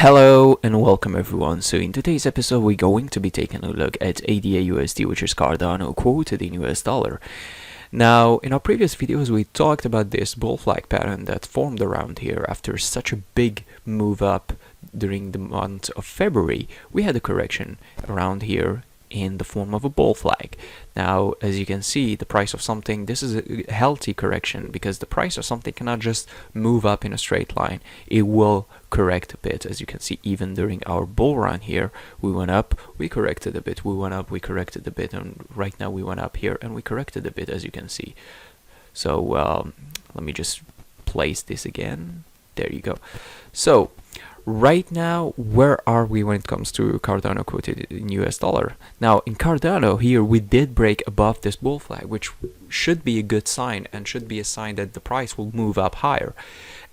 Hello and welcome everyone. So in today's episode we're going to be taking a look at ADA-USD, which is Cardano quoted in US dollar. Now in our previous videos we talked about this bull flag pattern that formed around here after such a big move up during the month of February. We had a correction around here in the form of a bull flag. Now, as you can see, the price of something, this is a healthy correction because the price of something cannot just move up in a straight line. It will correct a bit. As you can see, even during our bull run here, we went up, we corrected a bit, we went up, we corrected a bit, and right now we went up here and we corrected a bit, as you can see. So let me just place this again. There you go. So right now, where are we when it comes to Cardano quoted in US dollar? Now, in Cardano here, we did break above this bull flag, which should be a good sign and should be a sign that the price will move up higher.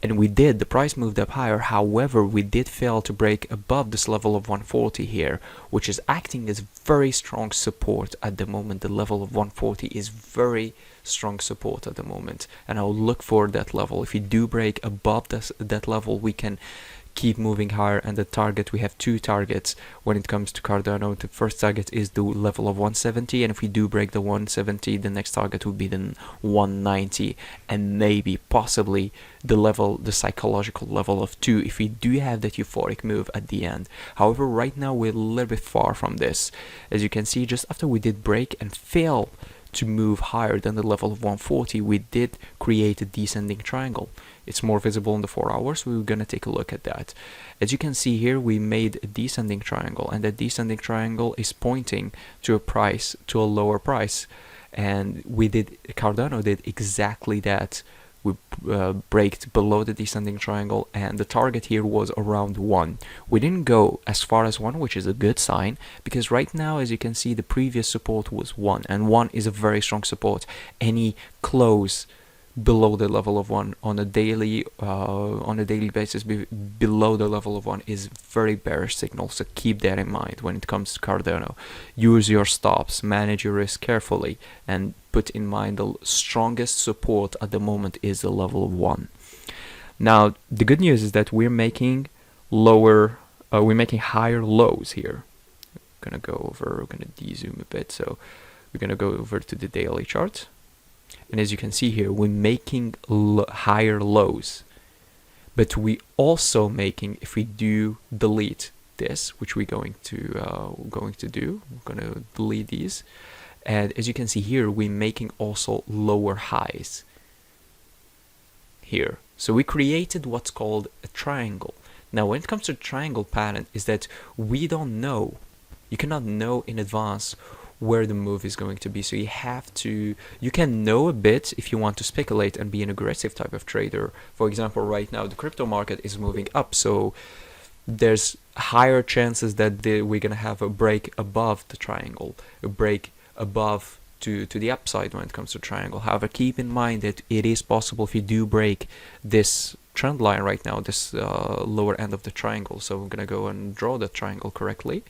And we did, the price moved up higher. However, we did fail to break above this level of 140 here, which is acting as very strong support at the moment. The level of 140 is very strong support at the moment, and I'll look for that level. If you do break above that level, we can keep moving higher, and the target, we have two targets when it comes to Cardano. The first target is the level of 170, and if we do break the 170, the next target would be the 190, and maybe possibly the psychological level of 2 if we do have that euphoric move at the end. However, right now we're a little bit far from this. As you can see, just after we did break and fail to move higher than the level of 140, we did create a descending triangle. It's more visible in the 4 hours. We're going to take a look at that. As you can see here, we made a descending triangle, and that descending triangle is pointing to a price, to a lower price. And Cardano did exactly that. We braked below the descending triangle, and the target here was around 1. We didn't go as far as 1, which is a good sign, because right now, as you can see, the previous support was 1, and 1 is a very strong support. Any close below the level of 1 on a daily basis below the level of 1 is very bearish signal, so keep that in mind when it comes to Cardano. Use your stops, manage your risk carefully, and put in mind the strongest support at the moment is the level of 1. Now the good news is that we're making higher lows here. We're gonna de-zoom a bit, so we're gonna go over to the daily chart. And as you can see here, we're making higher lows, but we also making, if we do delete this, which we're going to do, we're going to delete these, and as you can see here, we're making also lower highs here. So we created what's called a triangle. Now, when it comes to triangle pattern, is that we don't know, you cannot know in advance where the move is going to be. So you can know a bit if you want to speculate and be an aggressive type of trader. For example, right now the crypto market is moving up, so there's higher chances that we're gonna have a break above the triangle, a break above to the upside when it comes to triangle. However, keep in mind that it is possible if you do break this trend line right now, this lower end of the triangle. So I'm gonna go and draw the triangle correctly.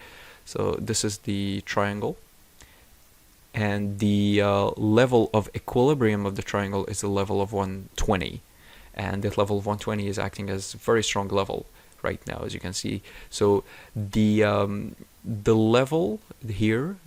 So this is the triangle, and the level of equilibrium of the triangle is the level of 120, and that level of 120 is acting as a very strong level right now, as you can see. So the level here,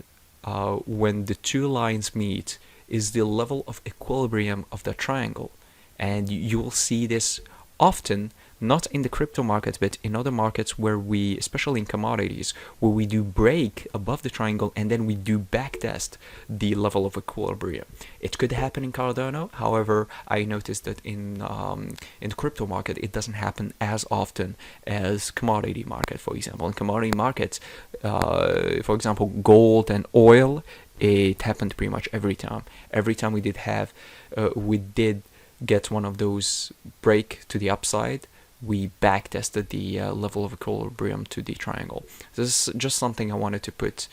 when the two lines meet, is the level of equilibrium of the triangle, and you will see this often, not in the crypto market, but in other markets where we, especially in commodities, where we do break above the triangle and then we do backtest the level of equilibrium. It could happen in Cardano. However, I noticed that in the crypto market, it doesn't happen as often as commodity market. For example, in commodity markets, for example, gold and oil, it happened pretty much every time. Every time we did get one of those break to the upside, we backtested the level of equilibrium to the triangle. This is just something I wanted to put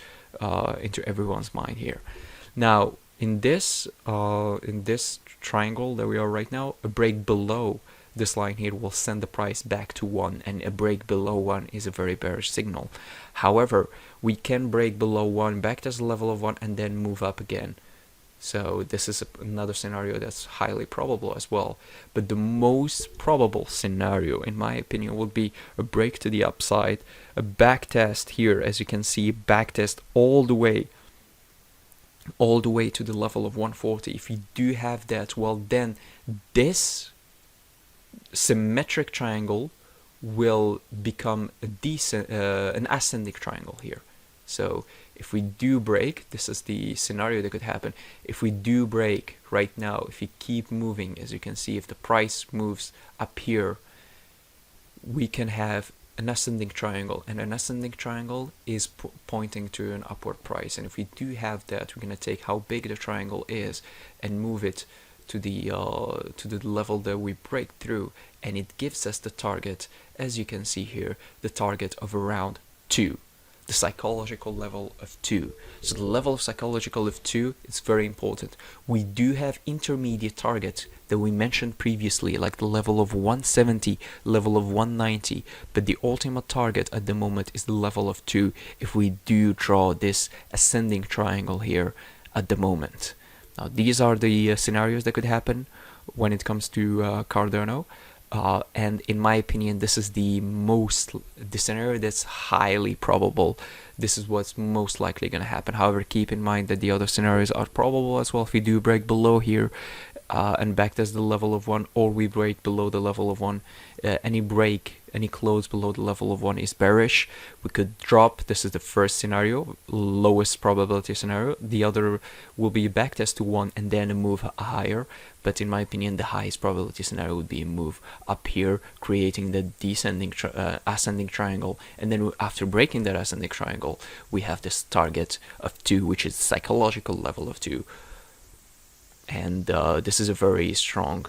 into everyone's mind here. Now, in this triangle that we are right now, a break below this line here will send the price back to 1, and a break below 1 is a very bearish signal. However, we can break below 1, backtest the level of 1, and then move up again So this is another scenario that's highly probable as well. But the most probable scenario, in my opinion, would be a break to the upside, a back test here, as you can see, back test all the way to the level of 140. If you do have that, well, then this symmetric triangle will become a decent an ascending triangle here. So if we do break, this is the scenario that could happen. If we do break right now, if we keep moving, as you can see, if the price moves up here, we can have an ascending triangle, and an ascending triangle is pointing to an upward price. And if we do have that, we're going to take how big the triangle is and move it to the level that we break through, and it gives us the target, as you can see here, the target of around 2, the psychological level of 2. So the level of psychological of 2 is very important. We do have intermediate targets that we mentioned previously, like the level of 170, level of 190, but the ultimate target at the moment is the level of 2 if we do draw this ascending triangle here at the moment. Now, these are the scenarios that could happen when it comes to Cardano. And in my opinion, this is the scenario that's highly probable. This is what's most likely going to happen. However, keep in mind that the other scenarios are probable as well. If we do break below here and backtest the level of 1, or we break below the level of 1, any close below the level of 1 is bearish. We could drop. This is the first scenario, lowest probability scenario. The other will be a backtest to 1 and then a move higher. But in my opinion, the highest probability scenario would be a move up here, creating the ascending triangle. And then after breaking that ascending triangle, we have this target of 2, which is the psychological level of 2. And this is a very strong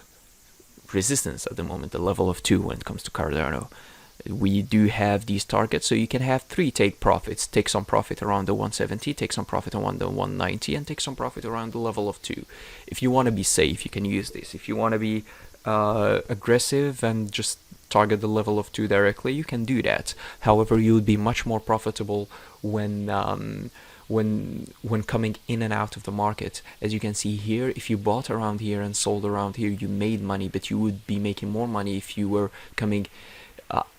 resistance at the moment, the level of 2 when it comes to Cardano. We do have these targets, so you can have 3 take profits. Take some profit around the 170, take some profit around the 190, and take some profit around the level of 2. If you want to be safe, you can use this. If you want to be aggressive and just target the level of 2 directly, you can do that. However, you would be much more profitable when coming in and out of the market. As you can see here, if you bought around here and sold around here, you made money, but you would be making more money if you were coming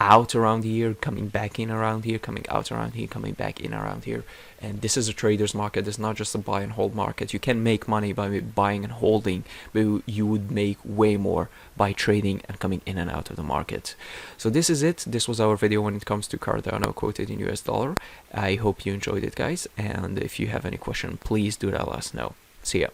out around here, coming back in around here, coming out around here, coming back in around here. And this is a trader's market. It's not just a buy and hold market. You can make money by buying and holding, but you would make way more by trading and coming in and out of the market. So this is it. This was our video when it comes to Cardano quoted in US dollar. I hope you enjoyed it, guys. And if you have any question, please do let us know. See ya.